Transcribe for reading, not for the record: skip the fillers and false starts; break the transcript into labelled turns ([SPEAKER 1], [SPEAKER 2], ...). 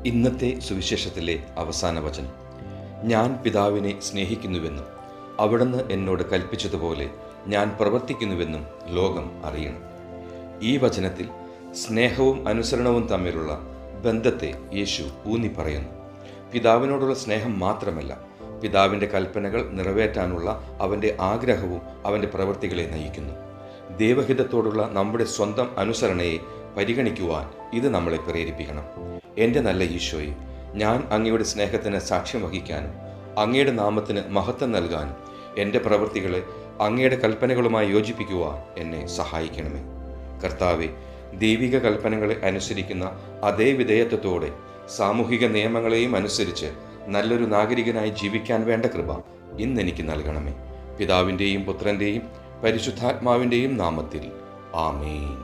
[SPEAKER 1] ഇന്നത്തെ സുവിശേഷത്തിലെ അവസാന വചനം, ഞാൻ പിതാവിനെ സ്നേഹിക്കുന്നുവെന്നും അവിടുന്ന് എന്നോട് കൽപ്പിച്ചതുപോലെ ഞാൻ പ്രവർത്തിക്കുന്നുവെന്നും ലോകം അറിയണം. ഈ വചനത്തിൽ സ്നേഹവും അനുസരണവും തമ്മിലുള്ള ബന്ധത്തെ യേശു ഊന്നി പറയുന്നു. പിതാവിനോടുള്ള സ്നേഹം മാത്രമല്ല, പിതാവിൻ്റെ കൽപ്പനകൾ നിറവേറ്റാനുള്ള അവൻ്റെ ആഗ്രഹവും അവൻ്റെ പ്രവൃത്തികളെ നയിക്കുന്നു. ദൈവഹിതത്തോടുള്ള നമ്മുടെ സ്വന്തം അനുസരണയെ പരിഗണിക്കുവാൻ ഇത് നമ്മളെ പ്രേരിപ്പിക്കണം. എൻ്റെ നല്ല ഈശോയെ, ഞാൻ അങ്ങയുടെ സ്നേഹത്തിന് സാക്ഷ്യം വഹിക്കാനും അങ്ങയുടെ നാമത്തിന് മഹത്വം നൽകാനും എൻ്റെ പ്രവൃത്തികളെ അങ്ങയുടെ കൽപ്പനകളുമായി യോജിപ്പിക്കുവാൻ എന്നെ സഹായിക്കണമേ. കർത്താവെ, ദൈവിക കൽപ്പനകളെ അനുസരിക്കുന്ന അതേ വിധേയത്വത്തോടെ സാമൂഹിക നിയമങ്ങളെയും അനുസരിച്ച് നല്ലൊരു നാഗരികനായി ജീവിക്കാൻ വേണ്ട കൃപ ഇന്നെനിക്ക് നൽകണമേ. പിതാവിൻ്റെയും പുത്രൻ്റെയും പരിശുദ്ധാത്മാവിൻ്റെയും നാമത്തിൽ ആമേൻ.